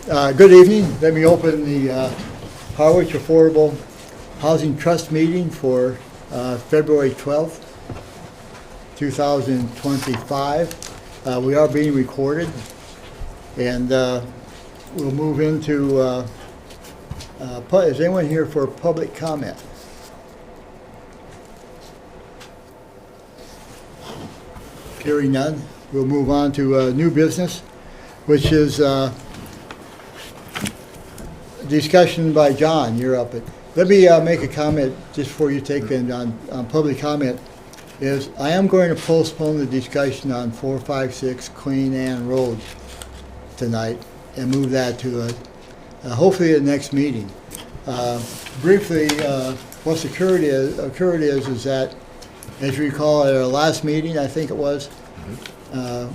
Good evening. Let me open the Harwich Affordable Housing Trust meeting for February 12th, 2025. We are being recorded, and we'll move into, is anyone here for public comment? Hearing none, we'll move on to new business, which is discussion by John. You're up. Let me make a comment just before you take in on public comment. Is I am going to postpone the discussion on 456 Queen Anne Road tonight and move that to hopefully the next meeting. Briefly, what's occurred is that, as you recall, at our last meeting, I think it was,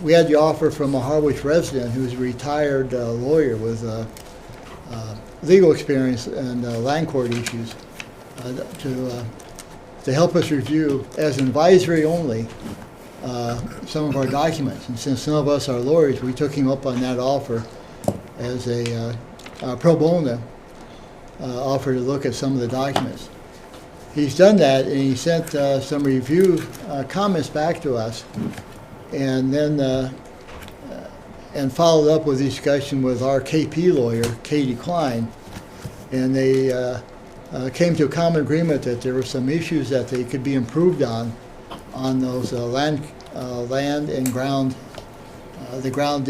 we had the offer from a Harwich resident who's a retired lawyer with legal experience and land court issues to help us review, as an advisory only, some of our documents. And since some of us are lawyers, we took him up on that offer as a pro bono offer to look at some of the documents. He's done that, and he sent some review comments back to us, and then and followed up with discussion with our KP lawyer, Katie Klein, and they came to a common agreement that there were some issues that they could be improved on those land and ground, the ground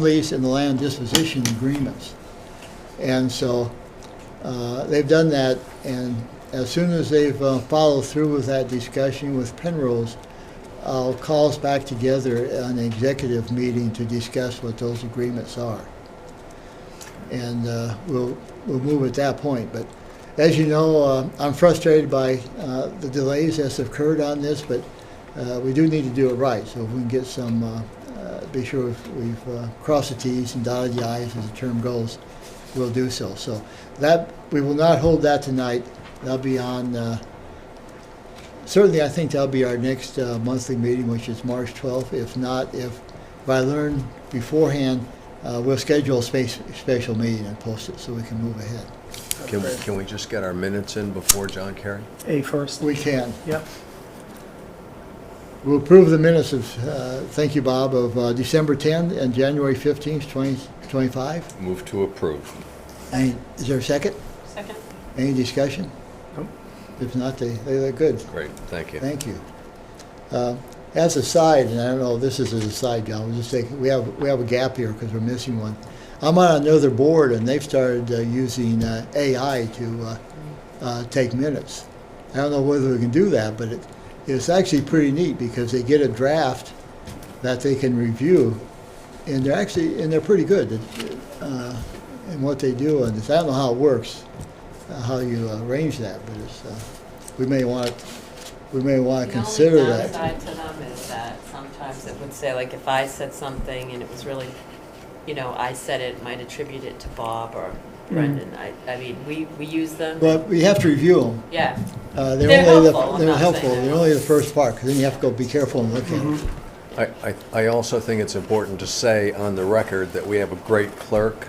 lease and the land disposition agreements. And so they've done that, and as soon as they've followed through with that discussion with Penrose, I'll call us back together on an executive meeting to discuss what those agreements are. And we'll move at that point. But as you know, I'm frustrated by the delays that's occurred on this, but we do need to do it right. So if we can get some, be sure we've crossed the T's and dotted the I's, as the term goes, we'll do so. So that, we will not hold that tonight. That'll be on, certainly I think that'll be our next monthly meeting, which is March 12th. If not, if I learn beforehand, we'll schedule a special meeting and post it so we can move ahead. Can we just get our minutes in before John Kerry? A first. We can. Yep. We'll approve the minutes of, thank you, Bob, of December 10th and January 15th, 2025. Move to approve. Is there a second? Second. Any discussion? Nope. If not, they look good. Great, thank you. Thank you. As a side, and I don't know if this is a side, John, we'll just take, we have a gap here because we're missing one. I'm on another board, and they've started using AI to take minutes. I don't know whether we can do that, but it's actually pretty neat because they get a draft that they can review, and they're pretty good in what they do. And I don't know how it works, how you arrange that, but it's we may want to consider that. The only downside to them is that sometimes it would say, like, if I said something and it was really, I said it, might attribute it to Bob or Brendan. I mean, we use them. But we have to review them. Yeah. They're helpful. They're helpful. They're only the first part, because then you have to go be careful and look at it. I also think it's important to say on the record that we have a great clerk,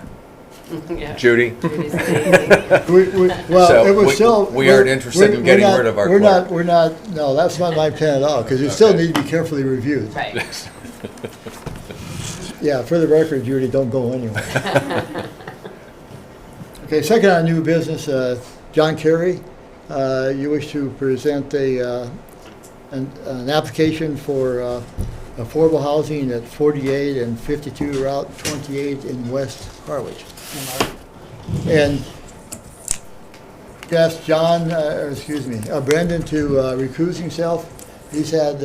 Yeah. Judy. Judy's amazing. Well, So it was still. we aren't interested in getting rid of our clerk. No, that's not my plan at all, because it still needs to be carefully reviewed. Right. Yeah, for the record, Judy, don't go anywhere. Okay, second on new business, John Kerry, you wish to present an application for affordable housing at 48 and 52 Route 28 in West Harwich. And asked Brendan to recuse himself. He's had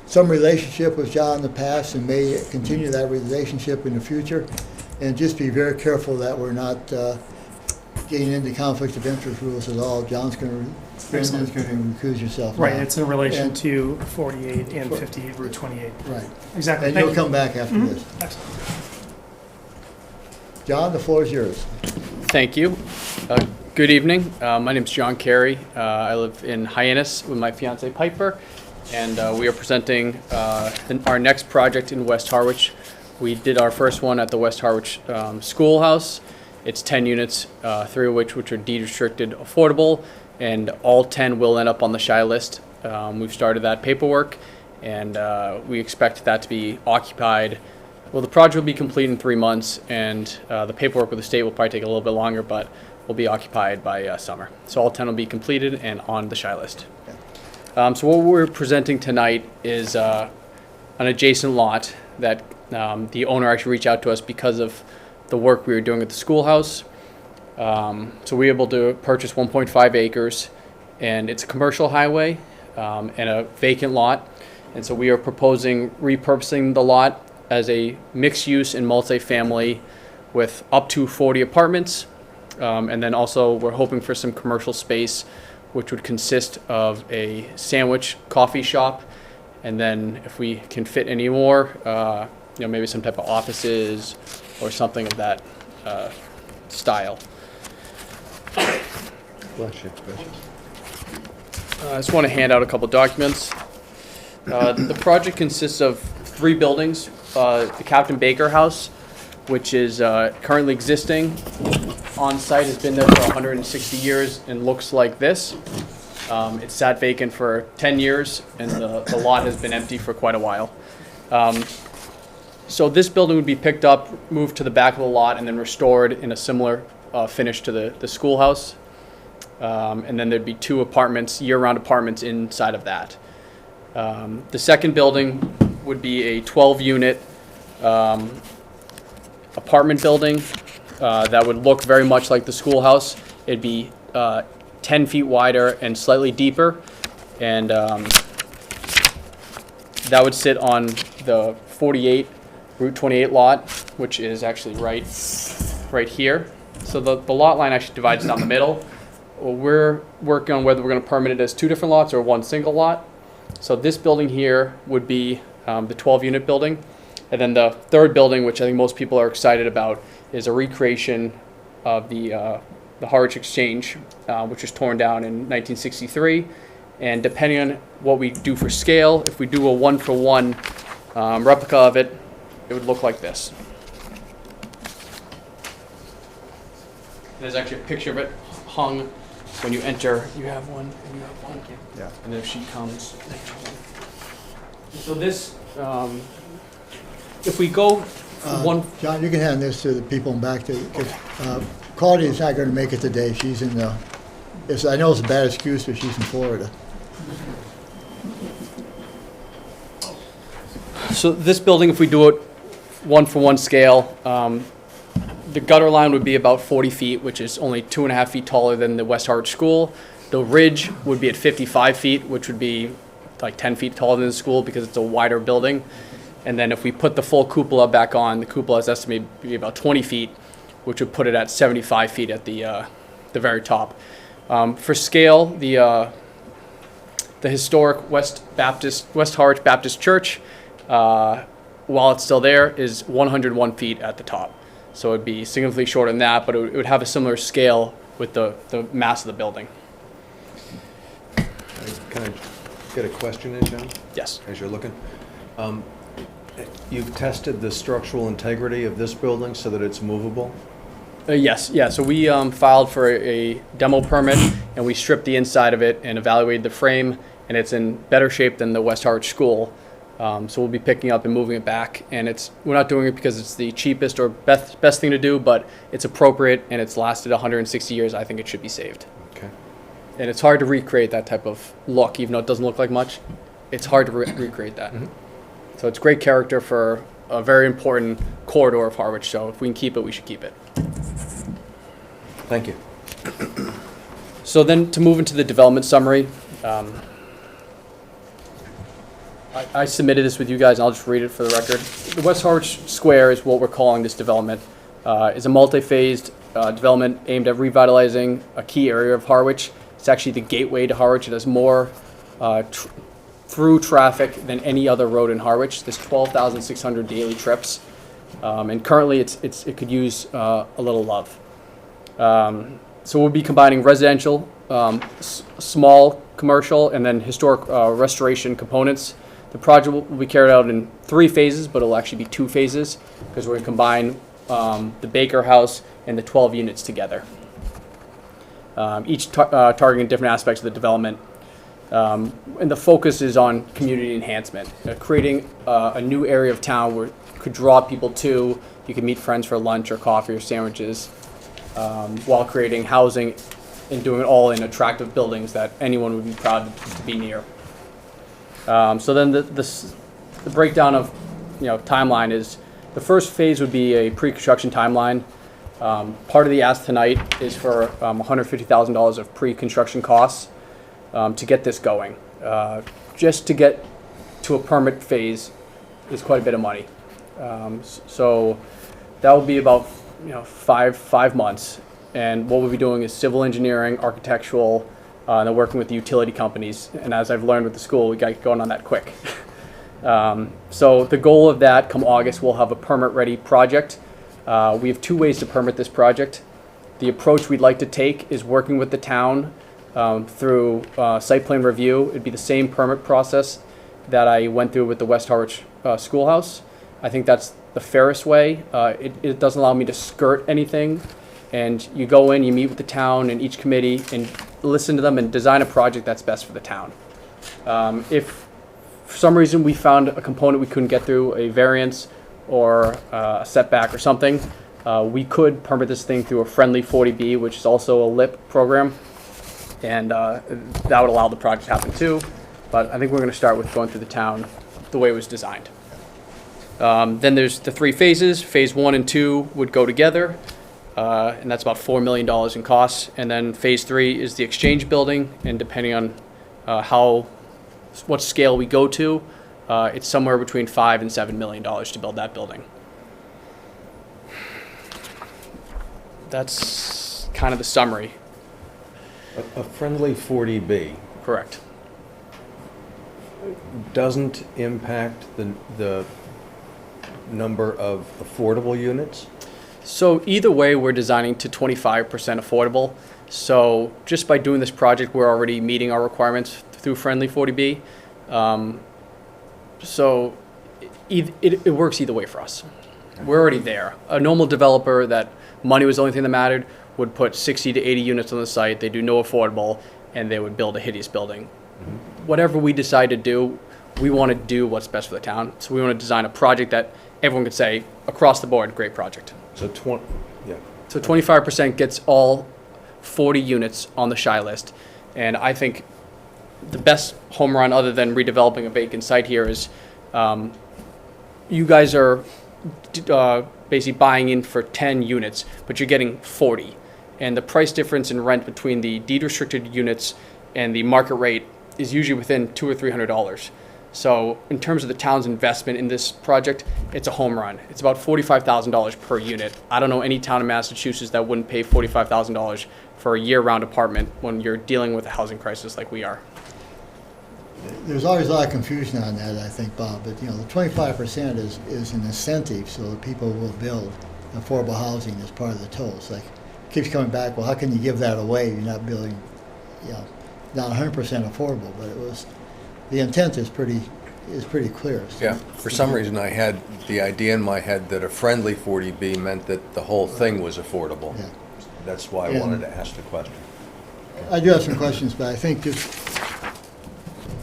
some relationship with John in the past and may continue that relationship in the future. And just be very careful that we're not getting into conflict of interest rules at all. Brendan's going to recuse yourself. Right, now. it's in relation to 48 and 58 Route 28. Right. Exactly. And Thank you'll you. come back after this. Excellent. John, the floor is yours. Thank you. Good evening. My name is John Carey. I live in Hyannis with my fiance Piper, and we are presenting our next project in West Harwich, We did our first one at the West Harwich Schoolhouse. It's 10 units, 3 of which are deed restricted affordable, and all 10 will end up on the shy list. We've started that paperwork, and we expect that to be occupied. Well, the project will be complete in 3 months, and the paperwork with the state will probably take a little bit longer, but will be occupied by summer. So all 10 will be completed and on the shy list. So what we're presenting tonight is an adjacent lot that the owner actually reached out to us because of the work we were doing at the schoolhouse. So we were able to purchase 1.5 acres, and it's a commercial highway and a vacant lot. And so we are proposing repurposing the lot as a mixed use and multifamily with up to 40 apartments. And then also we're hoping for some commercial space, which would consist of a sandwich coffee shop. And then if we can fit any more, maybe some type of offices or something of that style. Bless you. I just want to hand out a couple documents. The project consists of 3 buildings. The Captain Baker House, which is currently existing on site, has been there for 160 years and looks like this. It's sat vacant for 10 years, and the lot has been empty for quite a while. So this building would be picked up, moved to the back of the lot, and then restored in a similar finish to the schoolhouse. And then there'd be 2 apartments, year-round apartments inside of that. The second building would be a 12-unit apartment building that would look very much like the schoolhouse. It'd be 10 feet wider and slightly deeper, and that would sit on the 48 Route 28 lot, which is actually right here. So the lot line actually divides down the middle. Well, we're working on whether we're going to permit it as 2 different lots or one single lot. So this building here would be the 12-unit building. And then the third building, which I think most people are excited about, is a recreation of the Harwich Exchange, which was torn down in 1963. And depending on what we do for scale, if we do a 1-for-1 replica of it, it would look like this. There's actually a picture of it hung when you enter. You have one, and you have one. Yeah. And then if she comes, so this, if we go one. John, you can hand this to the people in back, because Claudia's not going to make it today. She's in I know it's a bad excuse, but she's in Florida. So this building, if we do it 1-for-1 scale, the gutter line would be about 40 feet, which is only 2.5 feet taller than the West Harwich School. The ridge would be at 55 feet, which would be like 10 feet taller than the school because it's a wider building. And then if we put the full cupola back on, the cupola is estimated to be about 20 feet, which would put it at 75 feet at the very top. For scale, the historic West Harwich Baptist Church, while it's still there, is 101 feet at the top. So it'd be significantly shorter than that, but it would have a similar scale with the mass of the building. Can I get a question in, John? Yes. As you're looking. You've tested the structural integrity of this building so that it's movable? Yes. Yeah. So we filed for a demo permit, and we stripped the inside of it and evaluated the frame, and it's in better shape than the West Harwich School. So we'll be picking up and moving it back, and we're not doing it because it's the cheapest or best thing to do, but it's appropriate and it's lasted 160 years. I think it should be saved. Okay. And it's hard to recreate that type of look, even though it doesn't look like much. It's hard to recreate that. Mm-hmm. So it's great character for a very important corridor of Harwich. So if we can keep it, we should keep it. Thank you. So then to move into the development summary, I submitted this with you guys, and I'll just read it for the record. The West Harwich Square is what we're calling this development. It's a multi-phased development aimed at revitalizing a key area of Harwich. It's actually the gateway to Harwich. It has more through traffic than any other road in Harwich. There's 12,600 daily trips, and currently it could use a little love. So we'll be combining residential, small commercial, and then historic restoration components. The project will be carried out in 3 phases, but it'll actually be 2 phases because we're going to combine the Baker House and the 12 units together. Each targeting different aspects of the development. And the focus is on community enhancement, creating a new area of town where it could draw people to. You can meet friends for lunch or coffee or sandwiches, while creating housing and doing it all in attractive buildings that anyone would be proud to be near. So then the breakdown of timeline is the first phase would be a pre-construction timeline. Part of the ask tonight is for $150,000 of pre-construction costs to get this going. Just to get to a permit phase is quite a bit of money. So that will be about 5 months. And what we'll be doing is civil engineering, architectural, and then working with the utility companies. And as I've learned with the school, we got going on that quick. So the goal of that, come August, we'll have a permit-ready project. We have 2 ways to permit this project. The approach we'd like to take is working with the town through site plan review. It'd be the same permit process that I went through with the West Harwich schoolhouse. I think that's the fairest way. It doesn't allow me to skirt anything. And you go in, you meet with the town and each committee and listen to them and design a project that's best for the town. If for some reason we found a component we couldn't get through, a variance or a setback or something, we could permit this thing through a friendly 40B, which is also a LIP program. And that would allow the project to happen too. But I think we're going to start with going through the town the way it was designed. Then there's the 3 phases. Phase 1 and 2 would go together, and that's about $4 million in costs. And then phase 3 is the exchange building, and depending on what scale we go to, it's somewhere between $5 and $7 million to build that building. That's kind of the summary. A friendly 40B Correct. doesn't impact the number of affordable units? So either way, we're designing to 25% affordable. So just by doing this project, we're already meeting our requirements through Friendly 40B. So it works either way for us. We're already there. A normal developer that money was the only thing that mattered would put 60 to 80 units on the site. They do no affordable, and they would build a hideous building. Mm-hmm. Whatever we decide to do, we want to do what's best for the town. So we want to design a project that everyone could say, across the board, great project. So So 25% gets all 40 units on the shy list. And I think the best home run, other than redeveloping a vacant site here, is you guys are basically buying in for 10 units, but you're getting 40. And the price difference in rent between the deed-restricted units and the market rate is usually within $200 or $300. So in terms of the town's investment in this project, it's a home run. It's about $45,000 per unit. I don't know any town in Massachusetts that wouldn't pay $45,000 for a year-round apartment when you're dealing with a housing crisis like we are. There's always a lot of confusion on that, I think, Bob, but the 25% is an incentive so that people will build affordable housing as part of the toll. It's like, it keeps coming back, well, how can you give that away? You're not building, not 100% affordable, but the intent is pretty clear. So. Yeah, for some reason I had the idea in my head that a friendly 40B meant that the whole thing was affordable. Yeah. That's why I wanted to ask the question. I do have some questions, but I think just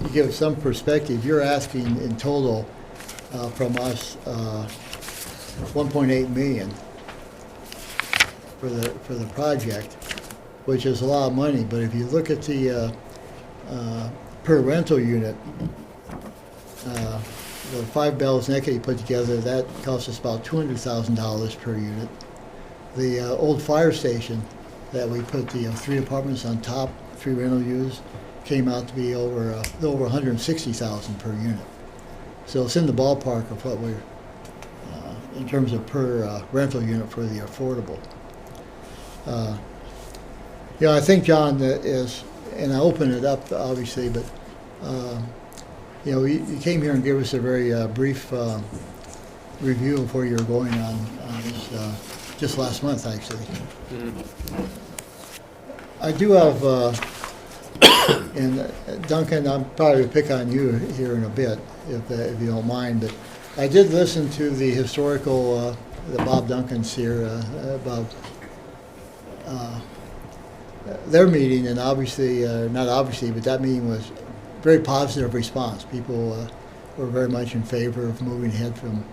to give some perspective, you're asking in total from us 1.8 million for the project, which is a lot of money. But if you look at the per rental unit, the 5 bells neck you put together, that costs us about $200,000 per unit. The old fire station that we put the 3 apartments on top, 3 rental units, came out to be over $160,000 per unit. So it's in the ballpark of what we're in terms of per rental unit for the affordable. I think, John, that is, and I open it up obviously, but you came here and gave us a very brief review of where you're going on this just last month, actually. Mm-hmm. I do have, and Duncan, I'm probably pick on you here in a bit. if you don't mind. But I did listen to the historical, the Bob Duncan's here about their meeting, and obviously, not obviously, but that meeting was very positive response. People were very much in favor of moving ahead from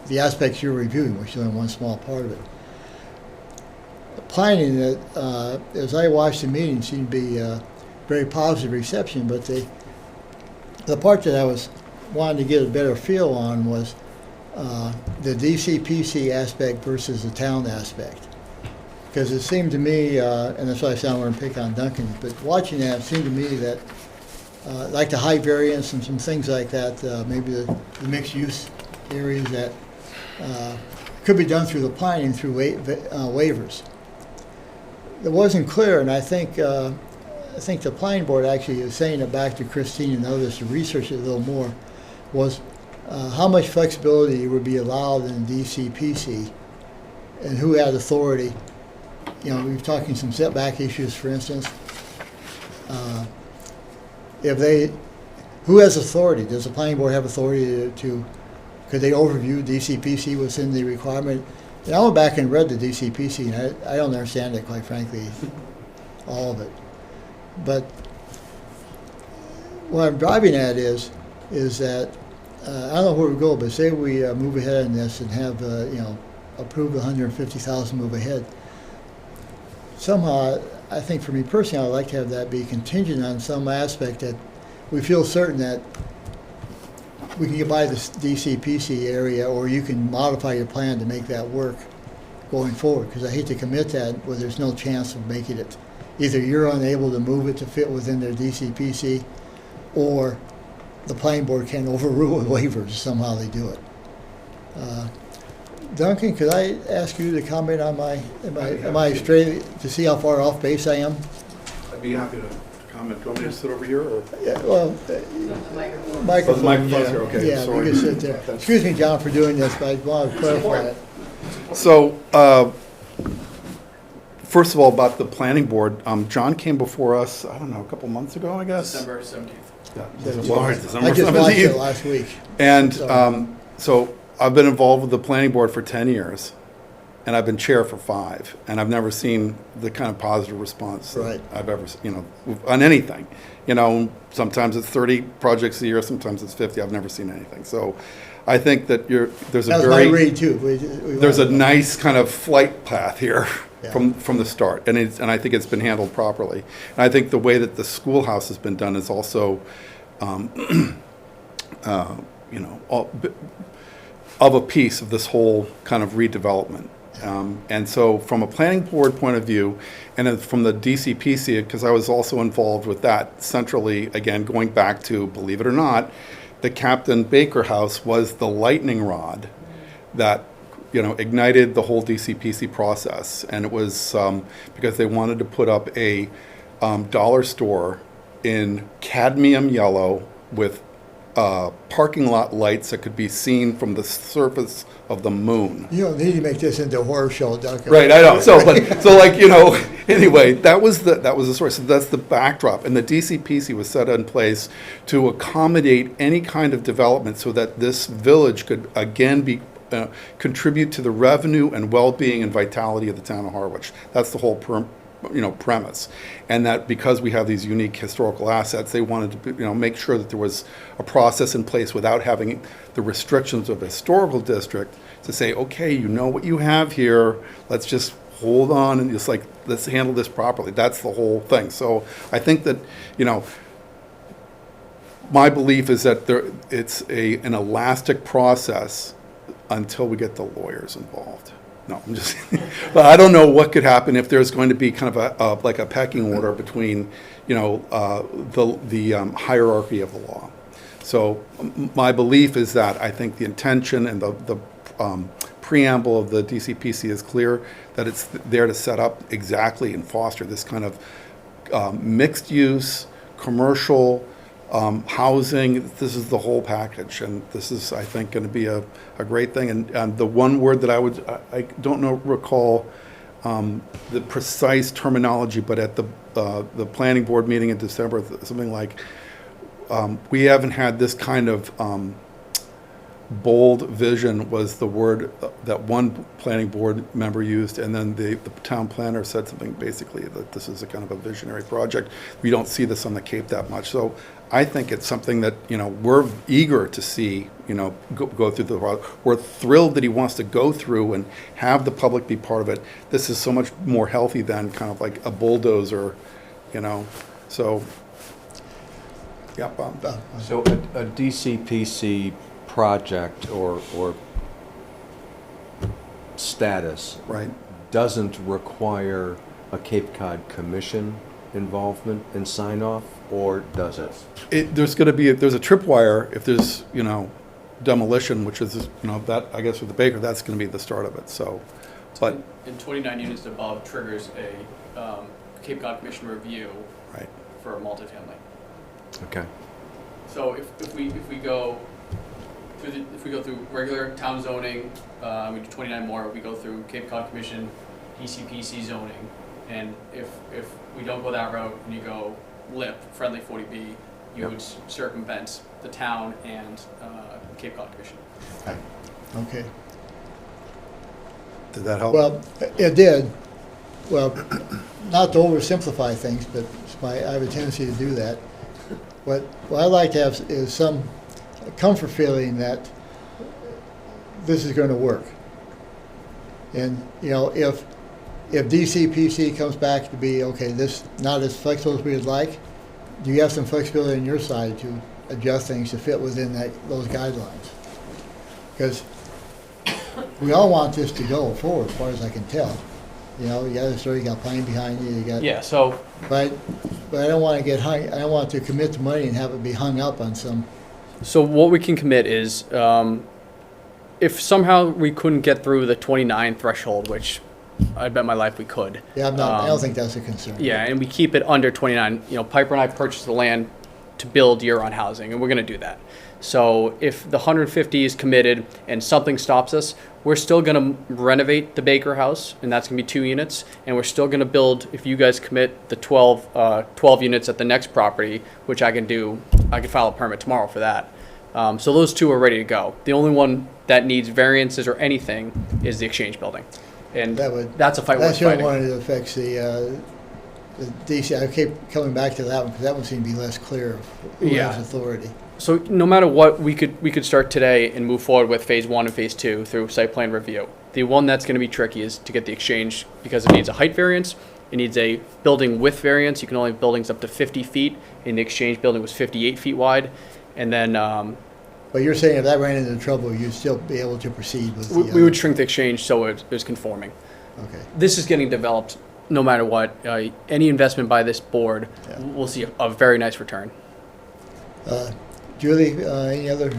the aspects you're reviewing, which is only one small part of it. The planning, as I watched the meeting, seemed to be very positive reception, but the part that I was wanting to get a better feel on was the DCPC aspect versus the town aspect. Because it seemed to me, and that's why I said I want to pick on Duncan, but watching that, it seemed to me that like the height variance and some things like that, maybe the mixed use areas that could be done through the planning through waivers. It wasn't clear, and I think the planning board actually is saying it back to Christine and others to research it a little more, was how much flexibility would be allowed in DCPC and who had authority. You know, we're talking some setback issues, for instance. Who has authority? Does the planning board have authority could they overview DCPC within the requirement? And I went back and read the DCPC, and I don't understand it, quite frankly, all of it. But what I'm driving at is that I don't know where we go, but say we move ahead on this and have approve the 150,000 move ahead. Somehow, I think for me personally, I'd like to have that be contingent on some aspect that we feel certain that we can get by this DCPC area, or you can modify your plan to make that work going forward. Because I hate to commit that where there's no chance of making it. Either you're unable to move it to fit within their DCPC, or the planning board can overrule waivers. Somehow they do it. Duncan, could I ask you to comment on am I straight to see how far off base I am? I'd be happy to comment. Do you want me to sit over here? Or? Yeah, well, microphone. Oh, the microphone's here, okay, Yeah, sorry. you can sit there. Excuse me, John, for doing this, but I want to clarify it. So, first of all, about the planning board, John came before us, I don't know, a couple months ago, I guess? December 17th. Yeah, I December just watched it 17th. last week. And So- so I've been involved with the planning board for 10 years, and I've been chair for 5, and I've never seen the kind of positive response that Right. I've ever, on anything. Sometimes it's 30 projects a year, sometimes it's 50. I've never seen anything. So I think that there's a That was my very, read, too. there's a nice kind of flight path here Yeah. from the start, and I think it's been handled properly. And I think the way that the schoolhouse has been done is also, of a piece of this whole kind of redevelopment. And so from a planning board point of view, and then from the DCPC, because I was also involved with that centrally, again, going back to, believe it or not, the Captain Baker House was the lightning rod that ignited the whole DCPC process. And it was because they wanted to put up a dollar store in cadmium yellow with parking lot lights that could be seen from the surface of the moon. You don't need to make this into a horror show, Duncan. Right, I know. Anyway, that was the story. So that's the backdrop, and the DCPC was set in place to accommodate any kind of development, so that this village could again be contribute to the revenue and well-being and vitality of the town of Harwich. That's the whole premise. And that because we have these unique historical assets, they wanted to make sure that there was a process in place without having the restrictions of a historical district to say, okay, you know what you have here, let's just hold on and just let's handle this properly. That's the whole thing. So I think that, my belief is that it's an elastic process until we get the lawyers involved. No, I'm just, but I don't know what could happen if there's going to be kind of a pecking order between, the hierarchy of the law. So my belief is that I think the intention and the preamble of the DCPC is clear, that it's there to set up exactly and foster this kind of mixed use, commercial, housing. This is the whole package, and this is, I think, going to be a great thing. And the one word that I don't recall the precise terminology, but at the planning board meeting in December, something like we haven't had this kind of bold vision was the word that one planning board member used, and then the town planner said something basically that this is a kind of a visionary project. We don't see this on the Cape that much. So I think it's something that, we're eager to see, go through the process. We're thrilled that he wants to go through and have the public be part of it. This is so much more healthy than kind of like a bulldozer, so, yeah, Bob. So a DCPC project or status Right. doesn't require a Cape Cod Commission involvement and sign off, or does it? There's a tripwire if there's, demolition, which is, that, I guess with the Baker, that's gonna be the start of it, so. But, And 29 units above triggers a Cape Cod Commission review right, for a multifamily. Okay. So if we go through regular town zoning, we do 29 more. We go through Cape Cod Commission, DCPC zoning, and if we don't go that route and you go LIP, friendly 40B, you would circumvent the town and Cape Cod Commission. Okay. did that help? Well, it did. Well, not to oversimplify things, but I have a tendency to do that. What I like to have is some comfort feeling that this is going to work. And, if DCPC comes back to be, okay, this not as flexible as we would like, do you have some flexibility on your side to adjust things to fit within those guidelines? Because we all want this to go forward, as far as I can tell. You got planning behind you, Yeah. So but I don't want to get hung, I don't want to commit the money and have it be hung up on some. So what we can commit is, if somehow we couldn't get through the 29 threshold, which I bet my life we could. Yeah, I don't think that's a concern. Yeah, and we keep it under 29. Piper and I purchased the land to build year-round housing, and we're going to do that. So if the 150 is committed and something stops us, we're still going to renovate the Baker house, and that's going to be 2 units, and we're still going to build, if you guys commit the 12 units at the next property, which I can file a permit tomorrow for that. So those 2 are ready to go. The only one that needs variances or anything is the Exchange building. And that's a fight worth That's the only fighting. one that affects the DC. I keep coming back to that one because that one seemed to be less clear of who Yeah. has authority. So no matter what, we could start today and move forward with phase 1 and phase 2 through site plan review. The one that's going to be tricky is to get the Exchange, because it needs a height variance, it needs a building width variance. You can only have buildings up to 50 feet, and the Exchange building was 58 feet wide. And then But you're saying if that ran into trouble, you'd still be able to proceed with the we would shrink the Exchange so it was conforming. Okay. This is getting developed no matter what. Any investment by this board Yeah. will see a very nice return. Julie, any other?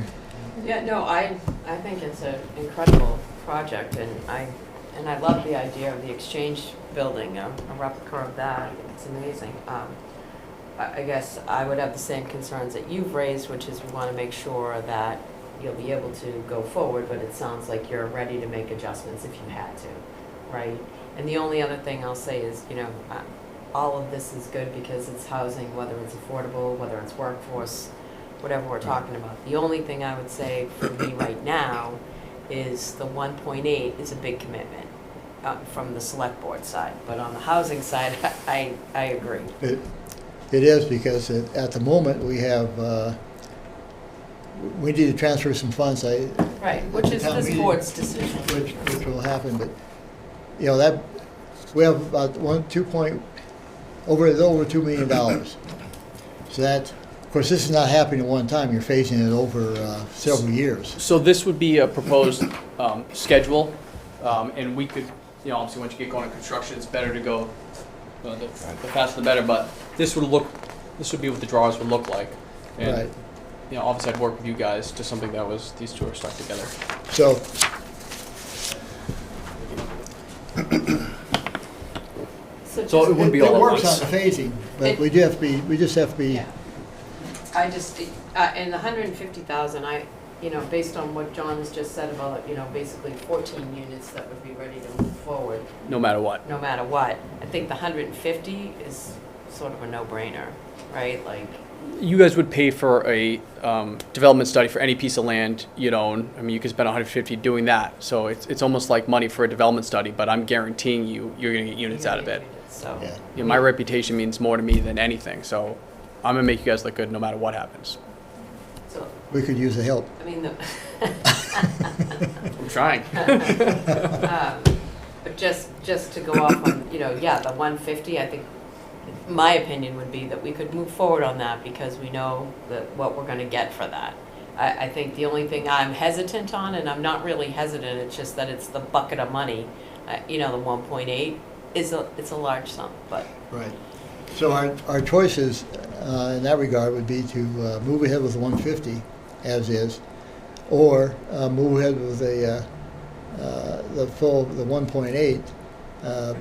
Yeah, no, I think it's an incredible project, and I love the idea of the Exchange building, a replica of that. It's amazing. I guess I would have the same concerns that you've raised, which is we want to make sure that you'll be able to go forward, but it sounds like you're ready to make adjustments if you had to, right? And the only other thing I'll say is, all of this is good because it's housing, whether it's affordable, whether it's workforce, whatever we're talking about. The only thing I would say for me right now is the 1.8 is a big commitment from the select board side. But on the housing side, I agree. It is because at the moment we have, we need to transfer some funds. Right, which is Town this meeting, board's decision. which will happen, but, that, we have about over $2 million. So that, of course, this is not happening at one time, you're phasing it over several years. So this would be a proposed schedule, and we could, obviously once you get going on construction, it's better to go, the faster the better, but this would be what the drawers would look like. And, Right. Obviously I'd work with you guys to something that was, these 2 are stuck together. So, So it wouldn't be all it at works once. on the phasing, but It- we just have to be, Yeah. I just, and the 150,000, based on what John's just said about, basically 14 units that would be ready to move forward, No matter what. no matter what. I think the 150 is sort of a no-brainer, right? Like, You guys would pay for a development study for any piece of land you'd own. I mean, you could spend 150 doing that. So it's almost like money for a development study, but I'm guaranteeing you're going to get units out of it. So, Yeah. You know, my reputation means more to me than anything. So I'm going to make you guys look good no matter what happens. so, We could use the help. I mean, I'm trying. but just to go off on, you know, yeah, the 150, I think, my opinion would be that we could move forward on that because we know that what we're gonna get for that. I think the only thing I'm hesitant on, and I'm not really hesitant, it's just that it's the bucket of money, you know, the 1.8 it's a large sum, but. Right. So our choices in that regard would be to move ahead with the 150 as is, or move ahead with the 1.8,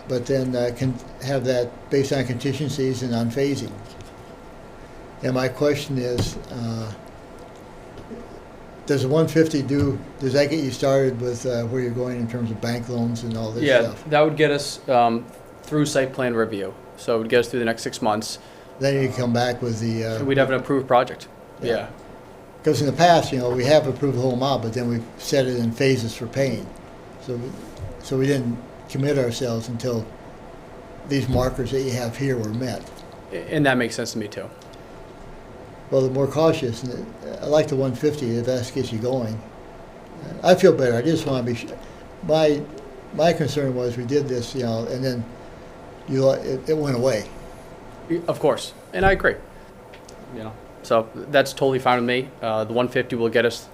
but then can have that based on contingencies and on phasing. And my question is, does the 150 does that get you started with where you're going in terms of bank loans and all this Yeah, stuff? that would get us through site plan review. So it would get us through the next 6 months. Then you come back with the. We'd have an approved project. Yeah. Because in the past, you know, we have approved the whole amount, but then we set it in phases for paying. So we didn't commit ourselves until these markers that you have here were met. And that makes sense to me too. Well, the more cautious, and I like the 150 if that gets you going. I feel better. I just want to be sure. My concern was we did this, you know, and then it went away. Of course, and I agree. You know, so that's totally fine with me. The 150 will get us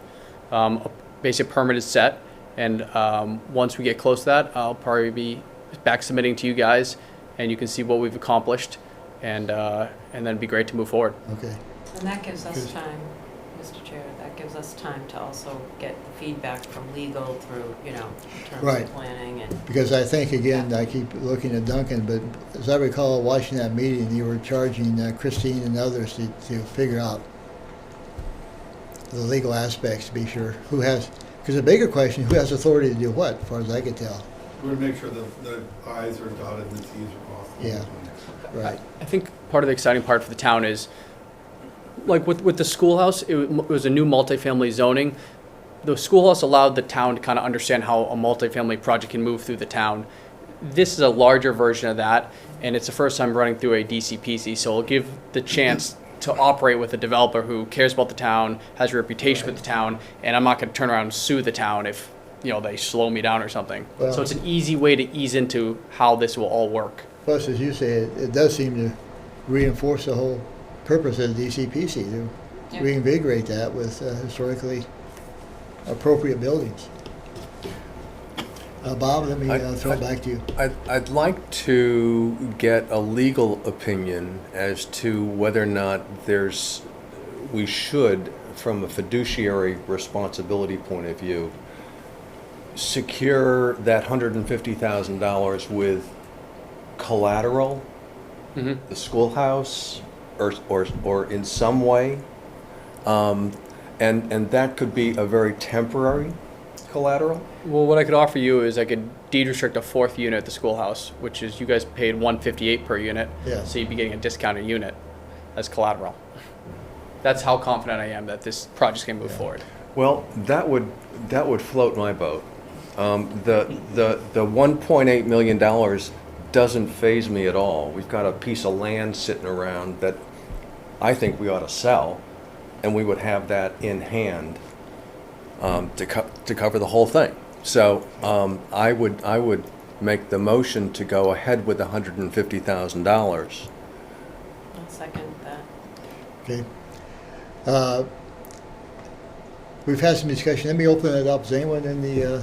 a basic permit is set, and once we get close to that, I'll probably be back submitting to you guys, and you can see what we've accomplished, and then it'd be great to move forward. Okay. And that gives us time, Mr. Chair, that gives us time to also get the feedback from legal through, you know, in terms Right. of planning and. Because I think, again, I keep looking at Duncan, but as I recall watching that meeting, you were charging Christine and others to figure out the legal aspects to be sure who has, because the bigger question, who has authority to do what, as far as I could tell. We're going to make sure the I's are dotted and the T's are crossed. Yeah. Right. I think part of the exciting part for the town is, like with the schoolhouse, it was a new multifamily zoning. The schoolhouse allowed the town to kind of understand how a multifamily project can move through the town. This is a larger version of that, and it's the first time running through a DCPC, so it'll give the chance to operate with a developer who cares about the town, has a reputation with the town, and I'm not going to turn around and sue the town if, you know, they slow me down or something. Well- So it's an easy way to ease into how this will all work. Plus, as you say, it does seem to reinforce the whole purpose of the DCPC, to Yeah. reinvigorate that with historically appropriate buildings. Bob, let me throw it back to you. I'd like to get a legal opinion as to whether or not we should, from a fiduciary responsibility point of view, secure that $150,000 with collateral, the schoolhouse, or in some way, and that could be a very temporary collateral. Well, what I could offer you is I could deed restrict a fourth unit at the schoolhouse, which is you guys paid $158 per unit, Yeah. so you'd be getting a discounted unit as collateral. That's how confident I am that this project's gonna move forward. Well, that would float my boat. The $1.8 million doesn't faze me at all. We've got a piece of land sitting around that I think we ought to sell, and we would have that in hand to cover the whole thing. So I would make the motion to go ahead with $150,000. I'll second that. Okay. We've had some discussion. Let me open it up. Is anyone in the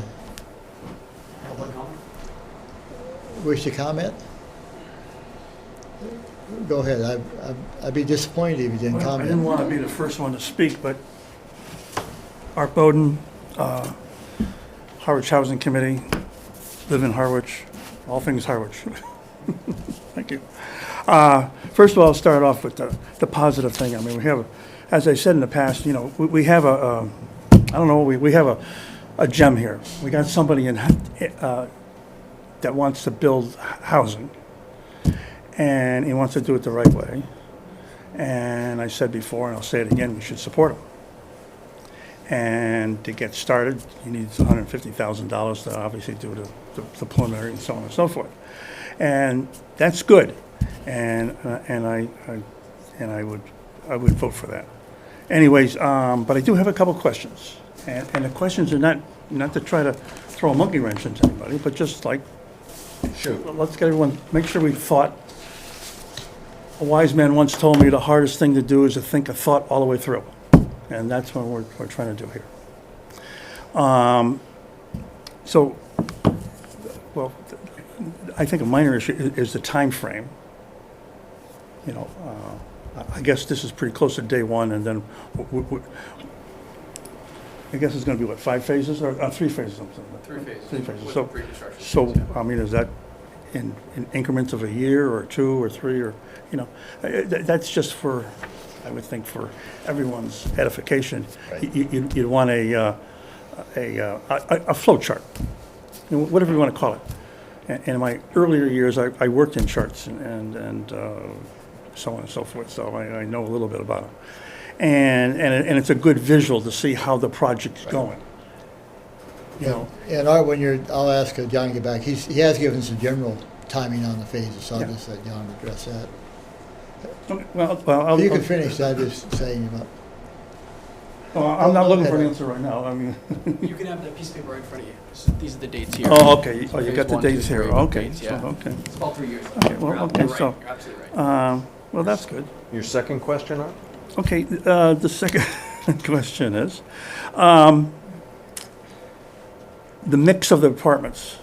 wish to comment? Go ahead. I'd be disappointed if you didn't Well, I comment. didn't want to be the first one to speak, but Art Bowden, Harwich Housing Committee, live in Harwich, all things Harwich. Thank you. First of all, I'll start off with the positive thing. I mean, we have, as I said in the past, you know, we have we have a gem here. We got somebody that wants to build housing, and he wants to do it the right way. And I said before, and I'll say it again, we should support them. And to get started, you need $150,000 to obviously do the preliminary and so on and so forth. And that's good. And I would vote for that. Anyways, but I do have a couple questions. And the questions are not to try to throw a monkey wrench into anybody, but just like, Shoot. let's get everyone, make sure we thought. A wise man once told me the hardest thing to do is to think a thought all the way through. And that's what we're trying to do here. So, well, I think a minor issue is the time frame. You know, I guess this is pretty close to day one, and then I guess it's going to be what, 5 phases or 3 phases? Three phases. 3 phases. With So, the pre-construction so phase, yeah. I mean, is that in increments of a year or 2 or 3 or that's just for, I would think, for everyone's edification. Right. You'd want a flow chart, whatever you want to call it. And in my earlier years, I worked in charts and so on and so forth, so I know a little bit about them. And it's a good visual to see how the project's going. You know, And Art, I'll ask John to get back. He has given some general timing on the phases, so I'll Yeah. just let John address that. okay, well, You can finish, I'm just saying about. I'm not looking for an answer right now, I mean. You can have that piece of paper right in front of you. These are the dates here. Oh, okay, oh, you Phase got the 1, 2, dates here, 3 okay, dates, so, yeah. okay. It's about 3 years. Okay, well, okay, You're right. so, You're absolutely right. Well, that's good. Your second question, Art? Okay, the second question is, the mix of the apartments.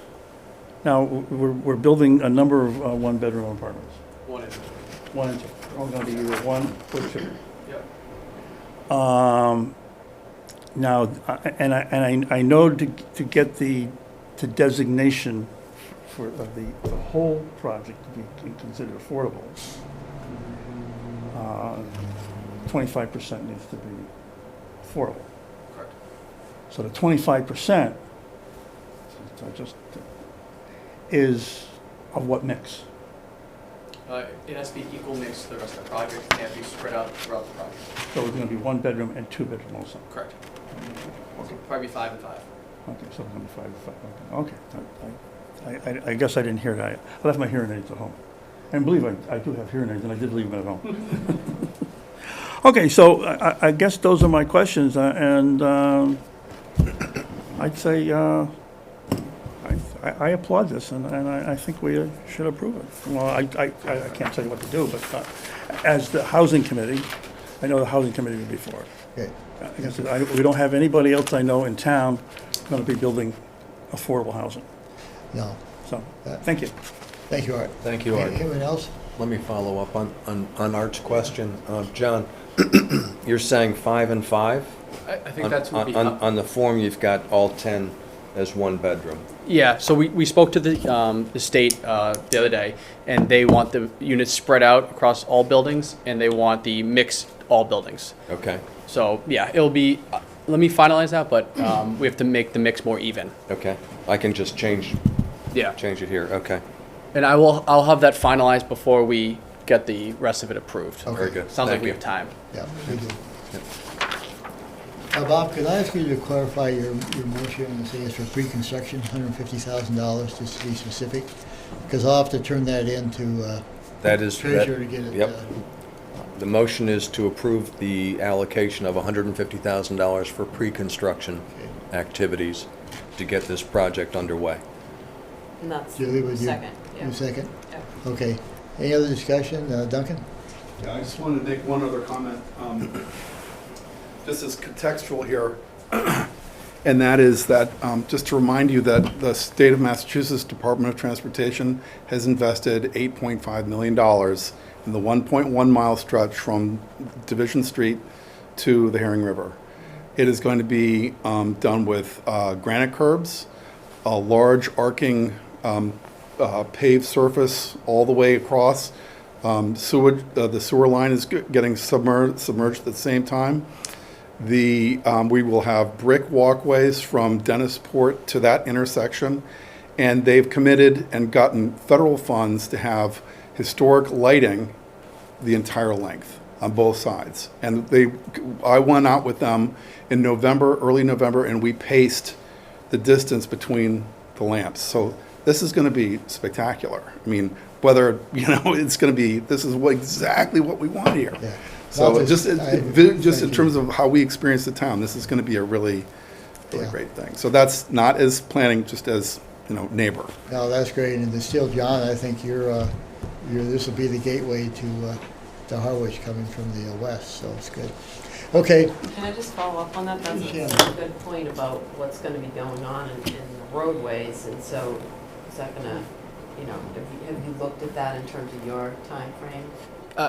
Now, we're building a number of one-bedroom apartments, 1 inch. 1 and 2. They're all gonna be either 1 or 2. Yep. Now, I know to get the designation for the whole project to be considered affordable, 25% needs to be affordable. Correct. So the 25%, is of what mix? It has to be equal mix to the rest of the project. It can't be spread out throughout the project. So it's gonna be 1 bedroom and 2 bedroom also? Correct. Okay. Probably 5 and 5. Okay, so it's gonna be 5 and 5, okay. I guess I didn't hear that. I left my hearing aids at home. And believe me, I do have hearing aids, and I did leave them at home. Okay, so I guess those are my questions, and I'd say I applaud this, and I think we should approve it. Well, I can't tell you what to do, but as the housing committee, I know the housing committee would be for it. Okay. I guess we don't have anybody else I know in town going to be building affordable housing. No. So, thank you. Thank you, Art. Thank you, Art. Anyone else? Let me follow up on Art's question. John, you're saying 5 and 5? I think that's would be. On the form, you've got all 10 as 1 bedroom. Yeah, so we spoke to the state the other day, and they want the units spread out across all buildings, and they want the mix all buildings. Okay, So yeah, it'll be. Let me finalize that, but we have to make the mix more even. okay. I can just change Yeah, it here, okay. and I'll have that finalized before we get the rest of it approved. Okay. Very good. Sounds like Thank we you. have time. Yeah, we do. Bob, could I ask you to clarify your motion and say it's for pre-construction, $150,000, just to be specific? Because I'll have to turn that into That is, treasurer to get it. yep. The motion is to approve the allocation of $150,000 for pre-construction Okay. activities to get this project underway. And that's Julie, would you? second, yeah. You second? Yeah. Okay. Any other discussion? Duncan? Yeah, I just wanted to make one other comment. This is contextual here, and that is that, just to remind you that the state of Massachusetts Department of Transportation has invested $8.5 million in the 1.1 mile stretch from Division Street to the Herring River. It is going to be done with granite curbs, a large arcing paved surface all the way across. Sewage, the sewer line is getting submerged at the same time. We will have brick walkways from Dennisport to that intersection, and they've committed and gotten federal funds to have historic lighting the entire length. on both sides. And I went out with them in November, early November, and we paced the distance between the lamps. So this is going to be spectacular. I mean, whether, it's going to be, this is exactly what we want here. Yeah. So Not just just- in thank terms of how we experience the town, this is going to be a really Yeah. great thing. So that's not as planning, just as, neighbor. No, that's great, and to still, John, I think this will be the gateway to Harwich coming from the west, so it's good. Okay, Can I just follow up on that? That's Yeah. a good point about what's gonna be going on in the roadways, and so is that gonna, have you looked at that in terms of your timeframe?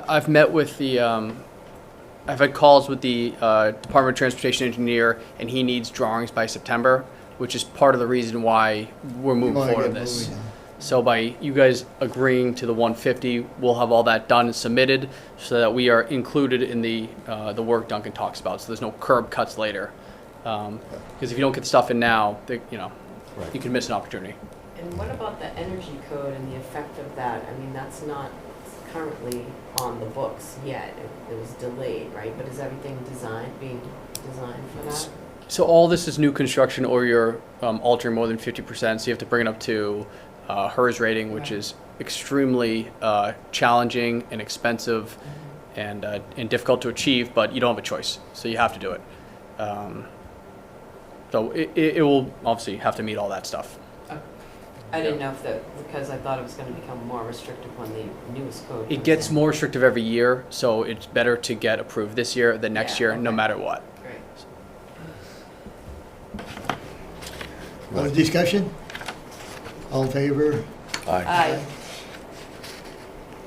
I've met with I've had calls with the Department of Transportation engineer, and he needs drawings by September, which is part of the reason why we're we moving want to forward get with this. moving now. So by you guys agreeing to the 150, we'll have all that done and submitted so that we are included in the work Duncan talks about. So there's no curb cuts later. Because if you don't get the stuff in now, you can miss an opportunity. And what about the energy code and the effect of that? I mean, that's not currently on the books yet. It was delayed, right? But is everything being designed for that? So all this is new construction, or you're altering more than 50%. So you have to bring it up to HERS rating, which Right. is extremely challenging and expensive and difficult to achieve. But you don't have a choice, so you have to do it. So it will obviously have to meet all that stuff. I didn't know if because I thought it was gonna become more restrictive when the newest code. It comes gets in. more restrictive every year, so it's better to get approved this year than next Yeah, year, no okay. matter what. Great. Other discussion? All in favor? Aye. Aye.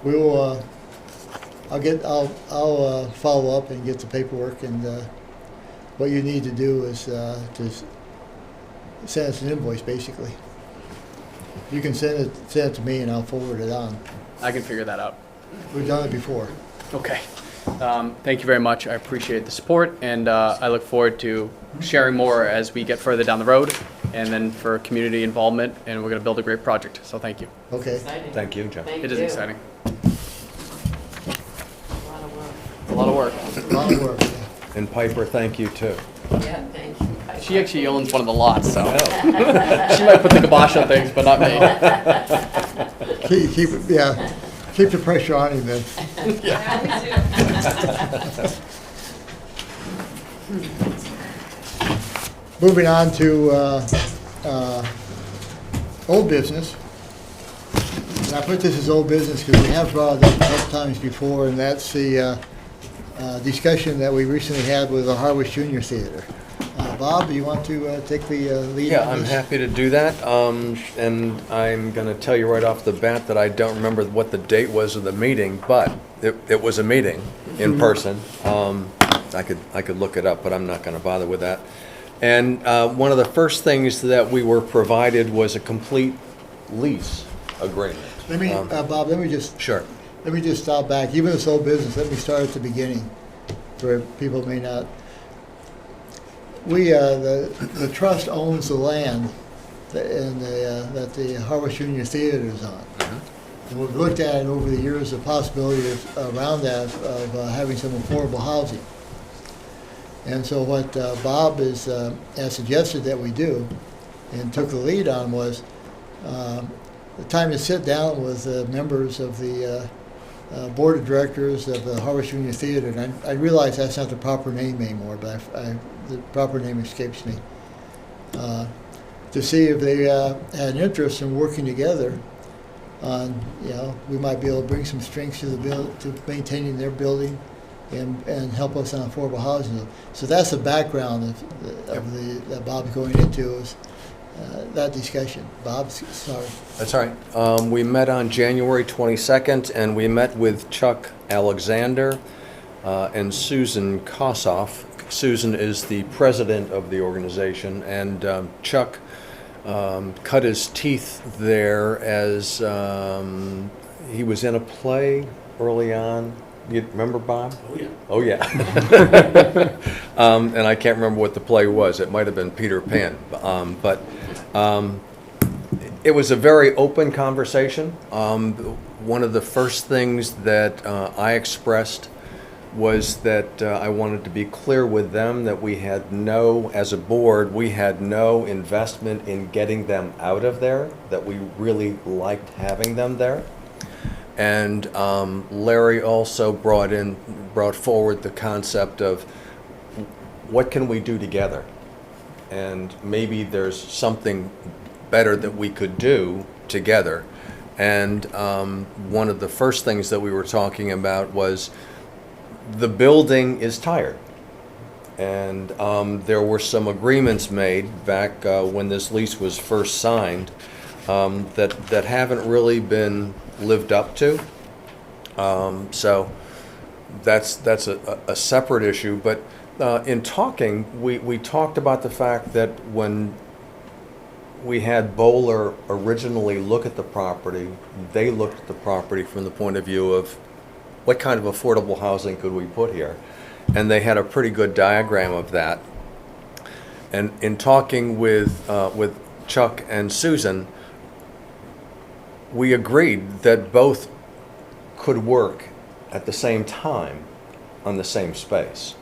We'll, I'll follow up and get the paperwork, and what you need to do is to send us an invoice, basically. You can send it to me and I'll forward it on. I can figure that out. We've done it before. Okay. Thank you very much. I appreciate the support, and I look forward to sharing more as we get further down the road, and then for community involvement, and we're going to build a great project. So thank you. Okay. Exciting. Thank you, John. Thank It is you. exciting. A lot of work. It's a lot of work. A lot of work. Yeah. And Piper, thank you too. Yeah, thank you. She actually owns one of the lots, so she might put the kibosh on things, but not me. Keep the pressure on him then. Moving on to old business. And I put this as old business because we have brought it up a couple times before, and that's the discussion that we recently had with the Harwich Junior Theater. Bob, do you want to take the lead Yeah, on I'm this? happy to do that. And I'm going to tell you right off the bat that I don't remember what the date was of the meeting, but it was a meeting in person. I could look it up, but I'm not going to bother with that. And one of the first things that we were provided was a complete lease agreement. Let me, Bob, Sure. let me just stop back. Even this old business, let me start at the beginning, where people may not. The trust owns the land that the Harwich Junior Theater is on. And we've looked at it over the years, the possibility around that of having some affordable housing. And so what Bob has suggested that we do, and took the lead on, was the time to sit down with members of the board of directors of the Harwich Junior Theater. And I realize that's not the proper name anymore, but the proper name escapes me. To see if they had an interest in working together on, we might be able to bring some strengths to to maintaining their building and help us on affordable housing. So that's the background that Bob's going into, is that discussion. Bob, sorry. That's all right. We met on January 22nd, and we met with Chuck Alexander and Susan Kossoff. Susan is the president of the organization, and Chuck cut his teeth there as he was in a play early on. You remember, Bob? Oh, yeah. And I can't remember what the play was. It might have been Peter Pan. But it was a very open conversation. One of the first things that I expressed was that I wanted to be clear with them that we had no, as a board, we had no investment in getting them out of there, that we really liked having them there. And Larry also brought forward the concept of what can we do together? And maybe there's something better that we could do together. And one of the first things that we were talking about was the building is tired. And there were some agreements made back when this lease was first signed that haven't really been lived up to. So that's a separate issue. But in talking, we talked about the fact that when we had Bowler originally look at the property, they looked at the property from the point of view of what kind of affordable housing could we put here? And they had a pretty good diagram of that. And in talking with Chuck and Susan, we agreed that both could work at the same time on the same space.